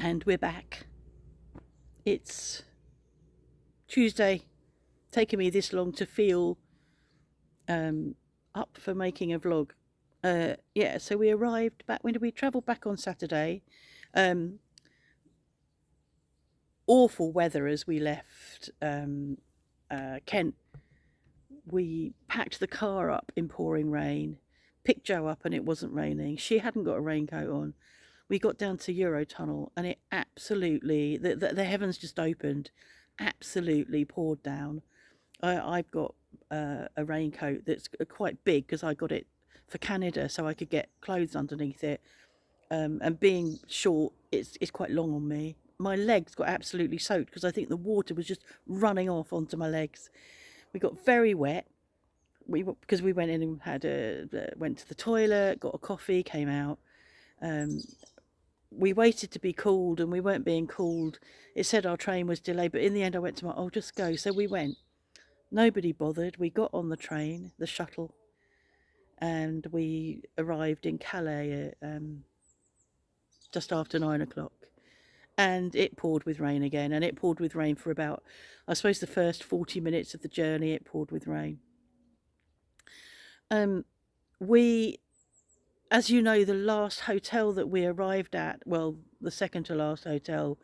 and we're back. It's Tuesday, taking me this long to feel um, up for making a vlog. Yeah, so we arrived back. When did we travel back on Saturday? Um, Awful weather as we left Kent. We packed the car up in pouring rain, picked Jo up, and it wasn't raining. She hadn't got a raincoat on. We got down to Eurotunnel, and it absolutely the heavens just opened, absolutely poured down. I've got a raincoat that's quite big because I got it for Canada, so I could get clothes underneath it. And being short, it's quite long on me. My legs got absolutely soaked because I think the water was just running off onto my legs. We got very wet. Because we went in and went to the toilet, got a coffee, came out. Um, we waited to be called, and we weren't being called. It said our train was delayed, but in the end, I went to oh, just go. So we went. Nobody bothered. We got on the train, the shuttle, and we arrived in Calais just after 9 o'clock. And it poured with rain again, and it poured with rain for about, I suppose, the first 40 minutes of the journey. It poured with rain. We, as you know, the last hotel that we arrived at, well, the second to last hotel,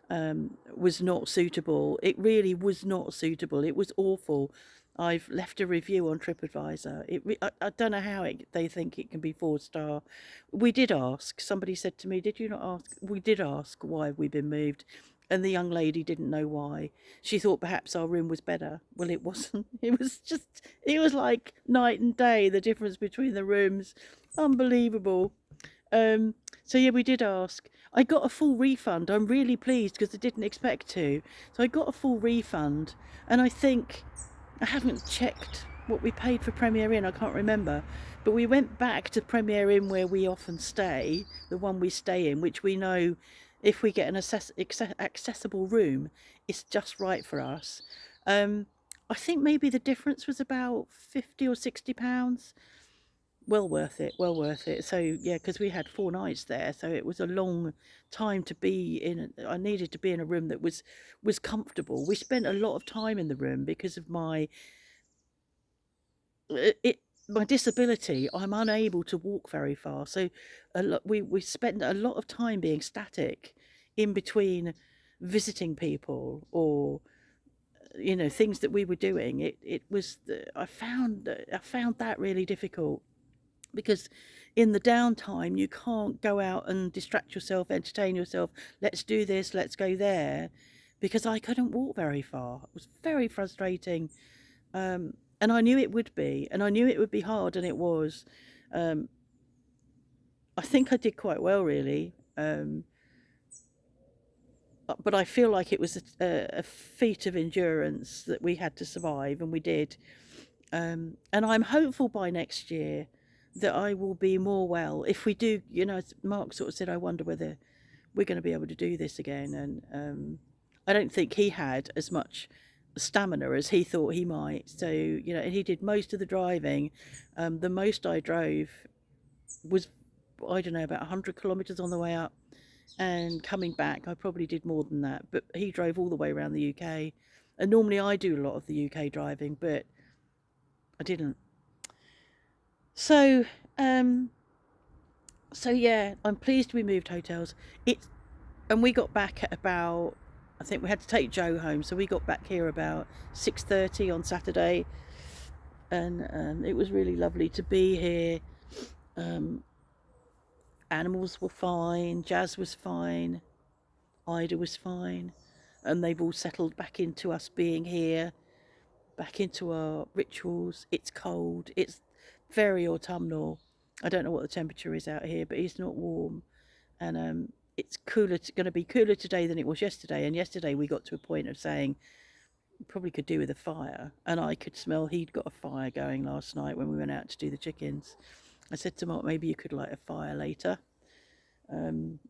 was not suitable. It really was not suitable. It was awful. I've left a review on TripAdvisor. I don't know how they think it can be 4-star. We did ask. Somebody said to me, "Did you not ask?" We did ask why we'd been moved, and the young lady didn't know why. She thought perhaps our room was better. Well, it wasn't. It was like night and day, the difference between the rooms. Unbelievable. Um, so yeah, we did ask. I got a full refund. I'm really pleased because I didn't expect to. So I got a full refund, and I think I haven't checked what we paid for Premier Inn. I can't remember, but we went back to Premier Inn where we often stay, the one we stay in, which we know if we get an accessible room, it's just right for us. I think maybe the difference was about £50 or £60. Well worth it, well worth it. So yeah, because we had 4 nights there, so it was a long time to be in. I needed to be in a room that was comfortable. We spent a lot of time in the room because of my disability. I'm unable to walk very far, so we spent a lot of time being static in between visiting people or things that we were doing. I found that really difficult because in the downtime you can't go out and distract yourself, entertain yourself. Let's do this, let's go there, because I couldn't walk very far. It was very frustrating. And I knew it would be, and I knew it would be hard, and it was. um, I think I did quite well, really. But I feel like it was a feat of endurance that we had to survive, and we did. And I'm hopeful by next year that I will be more well. If we do, as Mark sort of said, I wonder whether we're going to be able to do this again. And I don't think he had as much stamina as he thought he might. So, he did most of the driving. The most I drove was, I don't know, about 100 kilometres on the way up. And coming back, I probably did more than that. But he drove all the way around the UK. And normally I do a lot of the UK driving, but I didn't. So, um, so yeah, I'm pleased we moved hotels. And we got back at about, I think we had to take Jo home, so we got back here about 6:30 on Saturday, and it was really lovely to be here. Um, Animals were fine, Jazz was fine, Ida was fine, and they've all settled back into us being here, back into our rituals. It's cold. It's very autumnal. I don't know what the temperature is out here, but it's not warm. And it's going to be cooler today than it was yesterday. And yesterday we got to a point of saying probably could do with a fire. And I could smell he'd got a fire going last night when we went out to do the chickens. I said to Mark, maybe you could light a fire later.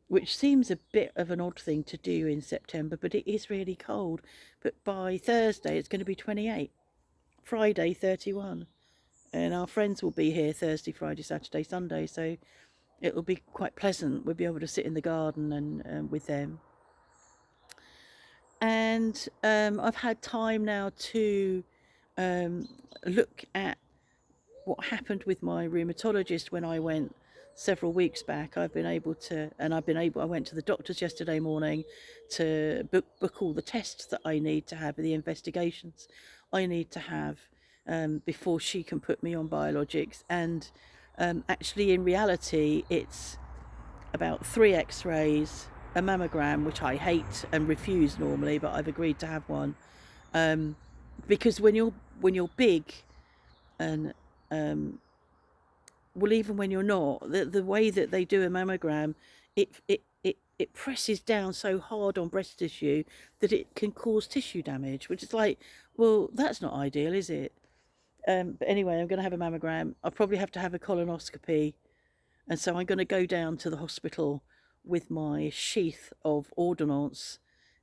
Which seems a bit of an odd thing to do in September, but it is really cold. But by Thursday it's going to be 28, Friday 31, and our friends will be here Thursday, Friday, Saturday, Sunday. So it'll be quite pleasant. We'll be able to sit in the garden and with them. And I've had time now to um, look at what happened with my rheumatologist when I went several weeks back. I've been able to, and I've been able, I went to the doctor's yesterday morning to book all the tests that I need to have, the investigations I need to have before she can put me on biologics. And actually, in reality, it's about 3 X-rays, a mammogram, which I hate and refuse normally, but I've agreed to have one, because when you're big and well, even when you're not, the way that they do a mammogram, it presses down so hard on breast tissue that it can cause tissue damage, which is like, well, that's not ideal, is it? But anyway, I'm going to have a mammogram. I'll probably have to have a colonoscopy, and so I'm going to go down to the hospital with my sheath of ordonnance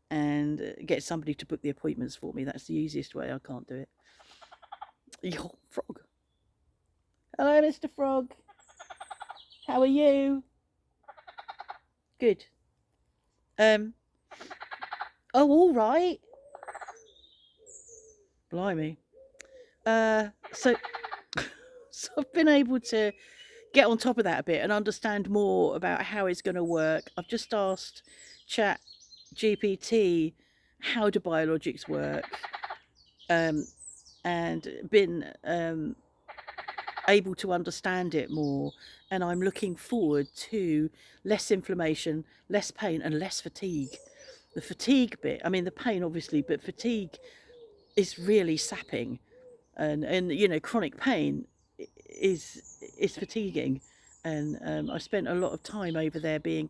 and get somebody to book the appointments for me. That's the easiest way. I can't do it. Yo, frog. Hello, Mr. Frog. How are you? Good. Um. Oh, all right. Blimey. So, so I've been able to get on top of that a bit and understand more about how it's going to work. I've just asked Chat GPT how do biologics work, and been able to understand it more. And I'm looking forward to less inflammation, less pain, and less fatigue. The fatigue bit, I mean, the pain obviously, but fatigue is really sapping, and chronic pain is fatiguing. And I spent a lot of time over there being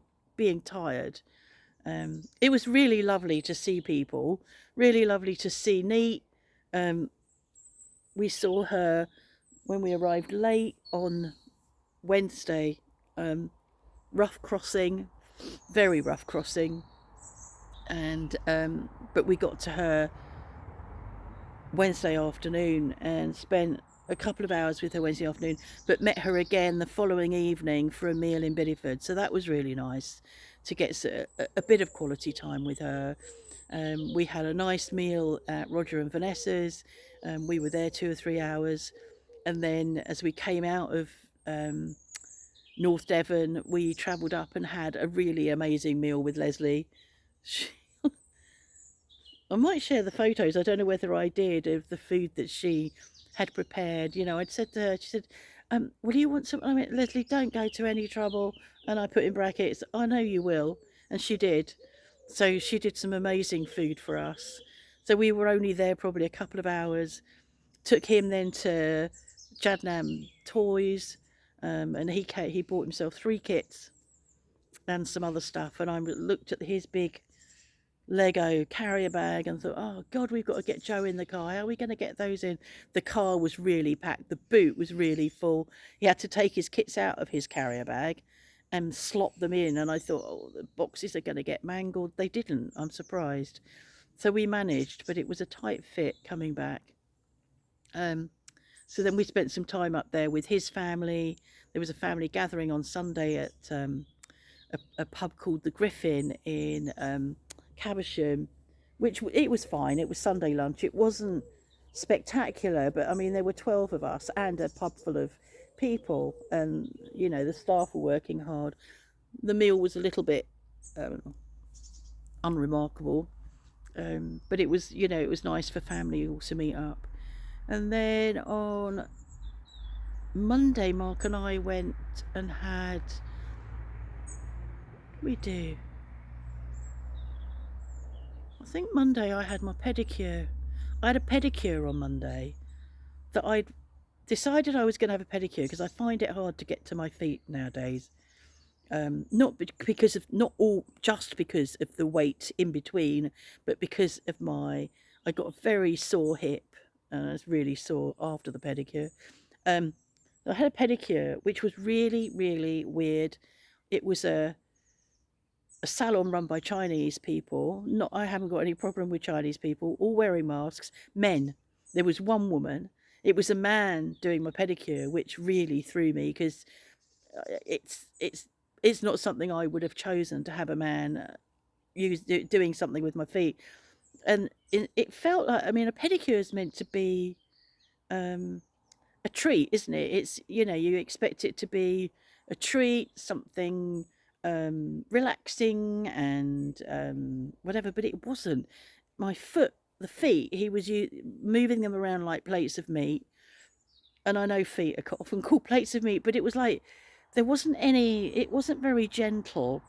tired. It was really lovely to see people, really lovely to see Neat. We saw her when we arrived late on Wednesday. Rough crossing, very rough crossing, and but we got to her Wednesday afternoon and spent a couple of hours with her Wednesday afternoon, but met her again the following evening for a meal in Bideford. So that was really nice to get a bit of quality time with her. We had a nice meal at Roger and Vanessa's. We were there 2 or 3 hours. And then as we came out of North Devon, we travelled up and had a really amazing meal with Leslie. She, I might share the photos. I don't know whether I did, of the food that she had prepared. I'd said to her, she said, will you want some? I mean, Leslie, don't go to any trouble. And I put in brackets, I know you will. And she did. So she did some amazing food for us. So we were only there probably a couple of hours. Took him then to Jadnam Toys, and he bought himself 3 kits and some other stuff. And I looked at his big Lego carrier bag and thought, oh God, we've got to get Joe in the car. How are we going to get those in? The car was really packed. The boot was really full. He had to take his kits out of his carrier bag and slop them in. And I thought, oh, the boxes are going to get mangled. They didn't. I'm surprised. So we managed, but it was a tight fit coming back. So then we spent some time up there with his family. There was a family gathering on Sunday at a pub called the Griffin in Caversham, which it was fine. It was Sunday lunch. It wasn't spectacular, but I mean, there were 12 of us and a pub full of people, and the staff were working hard. The meal was a little bit unremarkable, but it was nice for family all to meet up. And then on Monday, Mark and I went and had, what did we do? I think Monday I had my pedicure. I had a pedicure on Monday that I'd decided I was going to have a pedicure because I find it hard to get to my feet nowadays. Not because of, not all just because of the weight in between, but because of I got a very sore hip, and I was really sore after the pedicure. I had a pedicure which was really, really weird. It was a salon run by Chinese people. Not, I haven't got any problem with Chinese people, all wearing masks, men. There was one woman. It was a man doing my pedicure, which really threw me because it's not something I would have chosen to have a man doing something with my feet. And it felt like, I mean, a pedicure is meant to be um, a treat, isn't it? It's, you know, you expect it to be a treat, something relaxing and whatever, but it wasn't. My foot, the feet, he was moving them around like plates of meat. And I know feet are often called plates of meat, but it was like there wasn't any, it wasn't very gentle.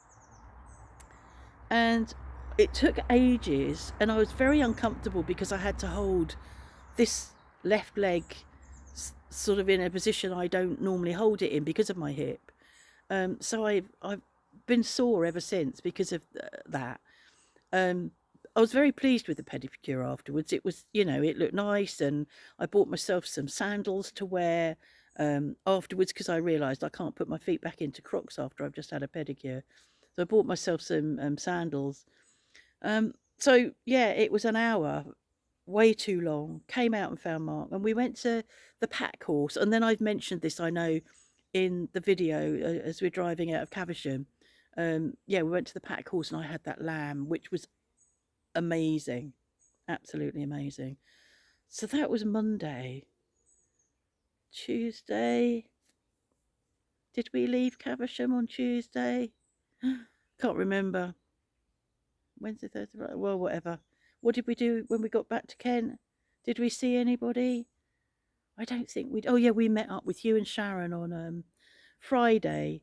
And it took ages, and I was very uncomfortable because I had to hold this left leg sort of in a position I don't normally hold it in because of my hip. So I've been sore ever since because of that. Um, I was very pleased with the pedicure afterwards. It was, you know, it looked nice, and I bought myself some sandals to wear afterwards because I realised I can't put my feet back into Crocs after I've just had a pedicure. So I bought myself some sandals. So yeah, it was an hour, way too long. Came out and found Mark, and we went to the pack horse. And then I've mentioned this, I know, in the video as we're driving out of Caversham. Yeah, we went to the pack horse, and I had that lamb, which was amazing, absolutely amazing. So that was Monday. Tuesday, did we leave Caversham on Tuesday? Can't remember. Wednesday, Thursday, Friday, well, whatever. What did we do when we got back to Kent? Did we see anybody? I don't think we. Oh yeah, we met up with Hugh and Sharon on Friday,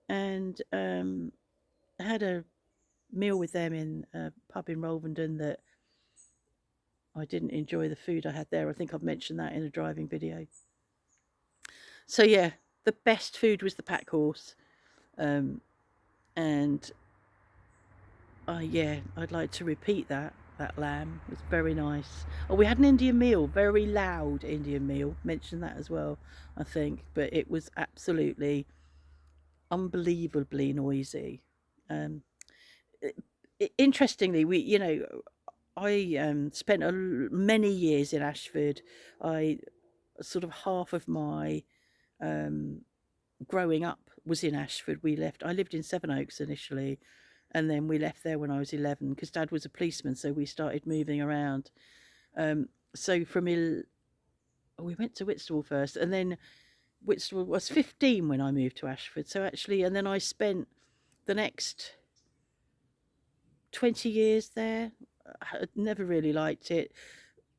and had a meal with them in a pub in Rolvenden that I didn't enjoy the food I had there. I think I've mentioned that in a driving video. So yeah, the best food was the pack horse, and yeah, I'd like to repeat that. That lamb was very nice. Oh, we had an Indian meal, very loud Indian meal. Mentioned that as well, I think, but it was absolutely unbelievably noisy. Um, Interestingly, we, you know, I spent many years in Ashford. I sort of half of my um, growing up was in Ashford. We left. I lived in Sevenoaks initially, and then we left there when I was 11 because Dad was a policeman. So we started moving around. So we went to Whitstable first, and then Whitstable was 15 when I moved to Ashford. So actually, and then I spent the next 20 years there. I never really liked it.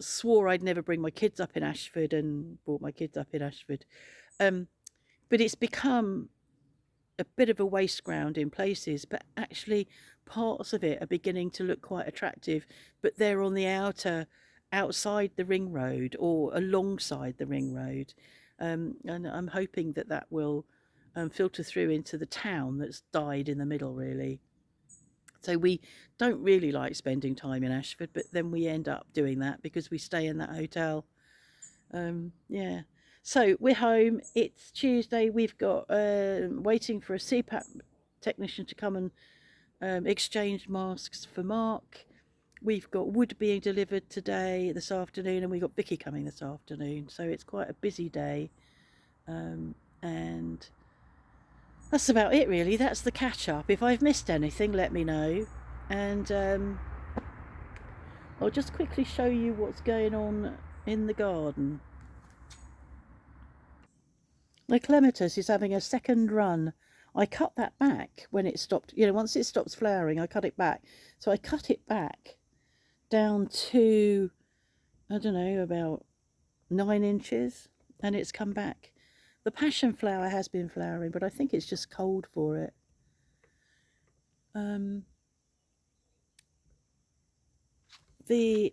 Swore I'd never bring my kids up in Ashford, and brought my kids up in Ashford. But it's become a bit of a waste ground in places, but actually parts of it are beginning to look quite attractive, but they're on the outside the ring road or alongside the ring road. And I'm hoping that that will filter through into the town that's died in the middle, really. So we don't really like spending time in Ashford, but then we end up doing that because we stay in that hotel. Yeah. So we're home. It's Tuesday. We've got waiting for a CPAP technician to come and exchange masks for Mark. We've got wood being delivered today, this afternoon, and we've got Vicky coming this afternoon. So it's quite a busy day. And that's about it, really. That's the catch up. If I've missed anything, let me know. And I'll just quickly show you what's going on in the garden. The clematis is having a second run. I cut that back when it stopped. You know, once it stops flowering, I cut it back. So I cut it back down to, I don't know, about 9 inches, and it's come back. The passion flower has been flowering, but I think it's just cold for it. The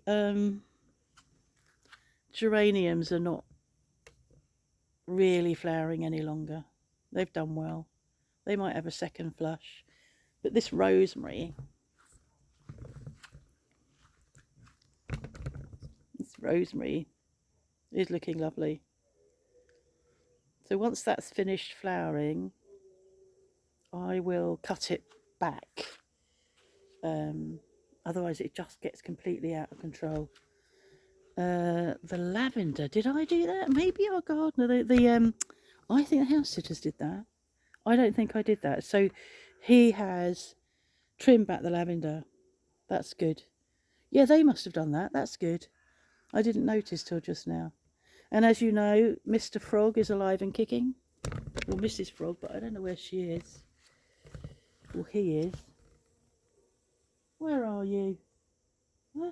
geraniums are not really flowering any longer. They've done well. They might have a second flush. But this rosemary is looking lovely. So once that's finished flowering, I will cut it back. Otherwise it just gets completely out of control. The lavender, did I do that? Maybe our gardener, I think the house sitters did that. I don't think I did that. So he has trimmed back the lavender. That's good. Yeah, they must have done that. That's good. I didn't notice till just now. And as you know, Mr. Frog is alive and kicking. Or Mrs. Frog, but I don't know where she is. Or he is. Where are you? Huh?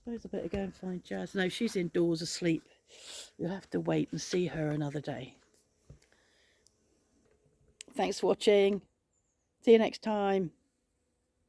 I suppose I better go and find Jazz. No, she's indoors asleep. You'll have to wait and see her another day. Thanks for watching. See you next time.